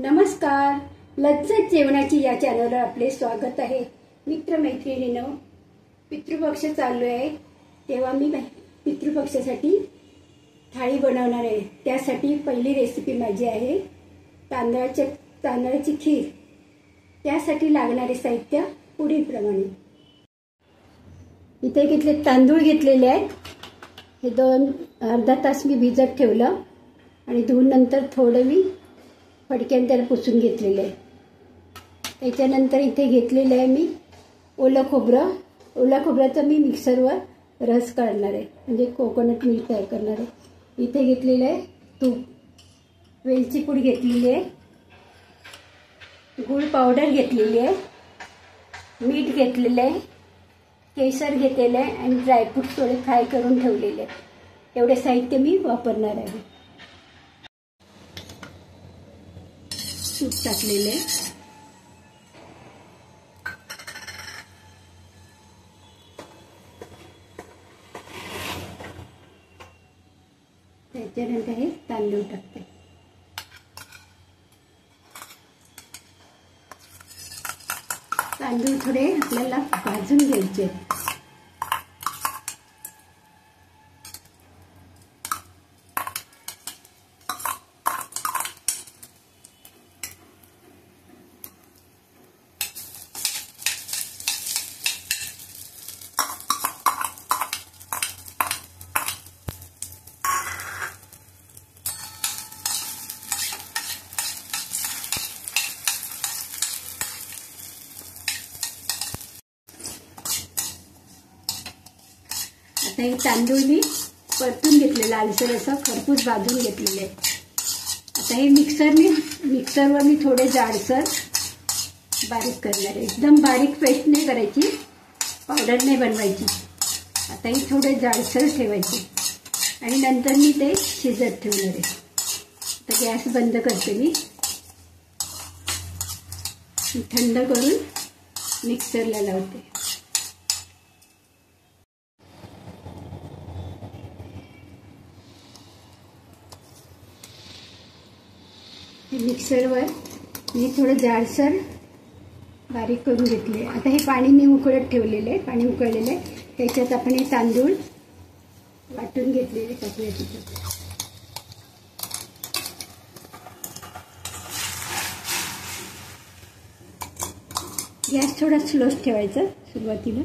नमस्कार, लज्जत जेवणाची या चॅनलवर आपले स्वागत आहे। मित्रमैत्रिणींनो, पितृपक्ष चालू आहे तेव्हा मी पितृपक्षासाठी थाळी बनवणार आहे। त्यासाठी पहिली रेसिपी माझी आहे तांदळाची खीर। त्यासाठी लागणारे साहित्य पुढीलप्रमाणे। इथे घेतले तांदूळ घेतलेले आहेत। हे अर्धा तास मी भिजत ठेवलं आणि धुवून नंतर थोडं मी फडक्याने त्याला पुसून घेतलेले आहे। त्याच्यानंतर इथे घेतलेले आहे मी ओलं खोबरं। ओल्या खोबऱ्याचा मी मिक्सरवर रस काढणार आहे, म्हणजे कोकोनट मिल्क तयार करणार आहे। इथे घेतलेले आहे तूप, वेलची पूड घेतलेली आहे, गूळ पावडर घेतलेली आहे, मीठ घेतलेले आहे, केसर घेतलेले आहे आणि ड्रायफ्रूट्स थोडे फ्राय करून ठेवलेले आहे। एवढे साहित्य मी वापरणार आहे। तूप टाकलेले, त्याच्यानंतर हे तांदूळ टाकते। तांदूळ थोडे आपल्याला भाजून घ्यायचे। आता हे तांदूळ मी परतून घेतले, लालसर असं खरपूस भाजून घेतलेले। आता हे मिक्सरवर मी थोडे जाडसर बारीक करणार आहे। एकदम बारीक पेस्ट नाही करायची, पावडर नाही बनवायची। आता हे थोडे जाडसर ठेवायचे आणि नंतर मी ते शिजत ठेवणार आहे। आता गॅस बंद करते मी, थंड करून मिक्सरला लावते। मिक्सरवर मी थोडं जाडसर बारीक करून घेतले। आता हे पाणी मी उकळत ठेवलेले, पाणी उकळलेले त्याच्यात आपण हे तांदूळ वाटून घेतलेले टाकूया तिथे। गॅस थोडा स्लोच ठेवायचा सुरुवातीला,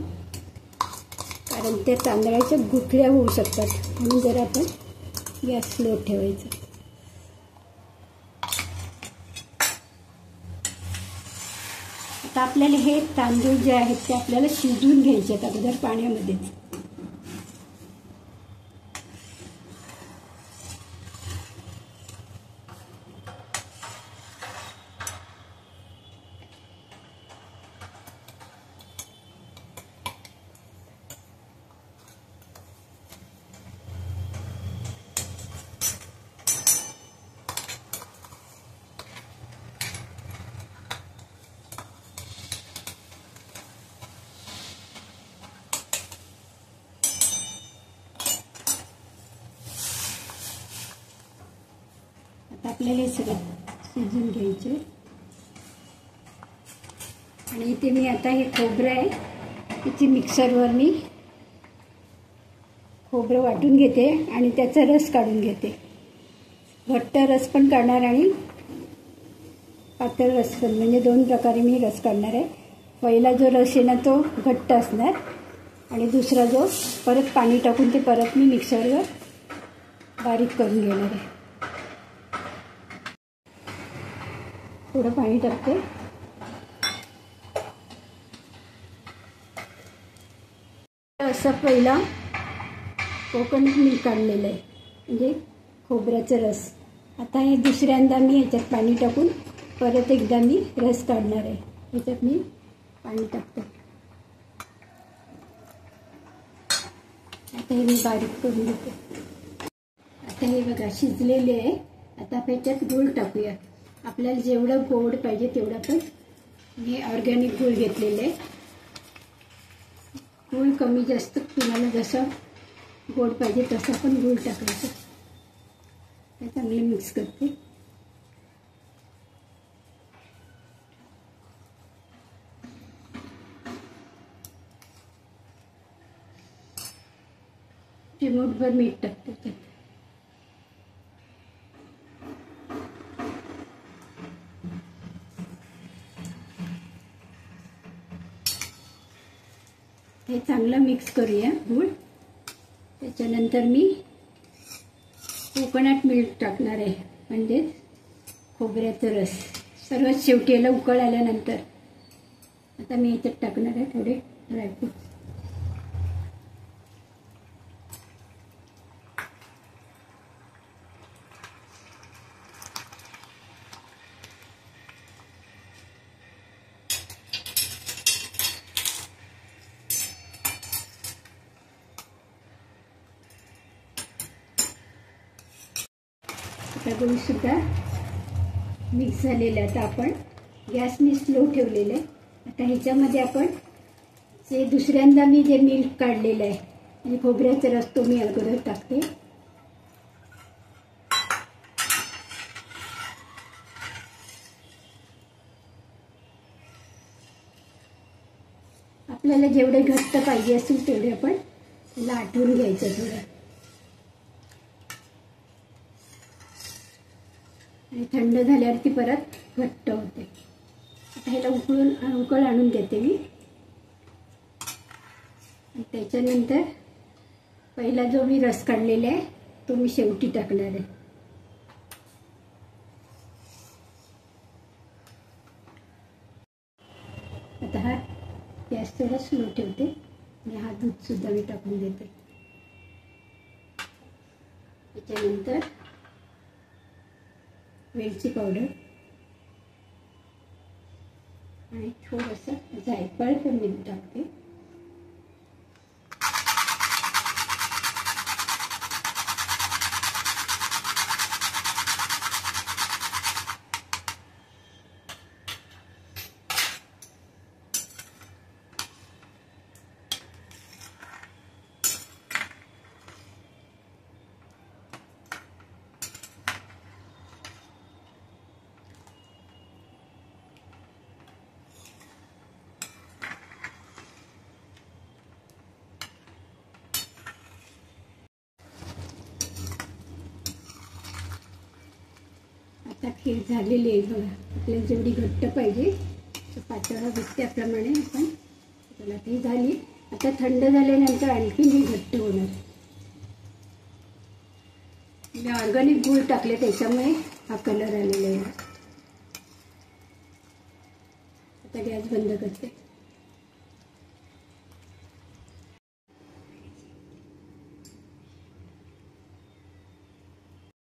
कारण त्या तांदळाच्या गुठळ्या होऊ शकतात, म्हणून जरा आपण गॅस स्लो ठेवायचा। आता आपल्याला हे तांदूळ जे आहेत ते आपल्याला शिजवून घ्यायचे आहेत अगोदर पाण्यामध्ये। आपल्याला हे सगळं शिजून घ्यायचे। आणि इथे मी आता हे खोबरं आहे, त्याची मिक्सरवर मी खोबरं वाटून घेते आणि त्याचा रस काढून घेते। घट्ट रस पण काढणार आणि पातळ रस पण, म्हणजे दोन प्रकारे मी रस काढणार आहे। पहिला जो रस आहे ना तो घट्ट असणार आणि दुसरा जो परत पाणी टाकून ते परत मी मिक्सरवर बारीक करून घेणार आहे। थोडं पाणी टाकते। असं पहिला कोकोनट मिल्क काढलेलं आहे, म्हणजे खोबऱ्याचा रस। आता हे दुसऱ्यांदा मी ह्याच्यात पाणी टाकून परत एकदा मी रस काढणार आहे। ह्याच्यात मी पाणी टाकते। आता हे मी बारीक करून घेते। आता हे बघा शिजलेले आहे। आता आपण ह्याच्यात गूळ टाकूया। आपल्याला जेवढं गोड पाहिजे तेवढं पण मी ऑर्गॅनिक गूळ घेतलेले। गूळ कमी जास्त तुम्हाला जसं गोड पाहिजे तसं पण गूळ टाकायचं। चांगले मिक्स करते। चिमूटभर मीठ टाकते त्यात. हे चांगलं मिक्स करूया गूळ. त्याच्यानंतर मी कोकोनट मिल्क टाकणार आहे, म्हणजेच खोबऱ्याचा रस. सर्वात शेवटी याला उकळ आल्यानंतर आता मी याच्यात टाकणार आहे थोडे ड्रायफ्रूट. आता गूळ सुद्धा मिक्स झालेलं आहे. आता आपण गॅस मी स्लो ठेवलेलं आहे. आता ह्याच्यामध्ये आपण जे दुसऱ्यांदा मी जे मिल्क काढलेलं आहे म्हणजे खोबऱ्याचा रस तो मी अगोदर टाकते. आपल्याला जेवढे घट्ट पाहिजे असेल तेवढे आपण त्याला आटवून घ्यायचं थोडं. आणि थंड झाल्यावरती परत घट्ट होते. आता ह्याला उकळ आणून देते मी. त्याच्यानंतर पहिला जो मी रस काढलेला आहे तो मी शेवटी टाकणार आहे. आता हा गॅस थोडा स्लो ठेवते आणि हा दूध सुद्धा मी टाकून देते. त्याच्यानंतर वेलची पावडर आणि थोडंसं जायफळ पण मी टाकते. आता खीर झालेली आहे बघा. आपल्याला जेवढी घट्ट पाहिजे पातळ त्याप्रमाणे आपण त्याला ती झाली. आता थंड झाल्यानंतर आणखी ही घट्ट होणार. मी ऑर्गॅनिक गूळ टाकले त्याच्यामुळे हा कलर आलेला आहे. आता गॅस बंद करते.